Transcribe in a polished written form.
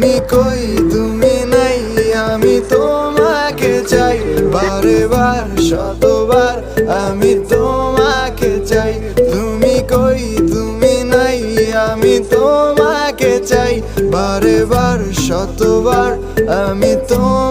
তুমি কই তুমি নাই, আমি তোমাকে চাই বারে বার শতবার, আমি তোমাকে চাই। তুমি কই তুমি নাই, আমি তোমাকে চাই বারে বার শতবার, আমি তোমাকে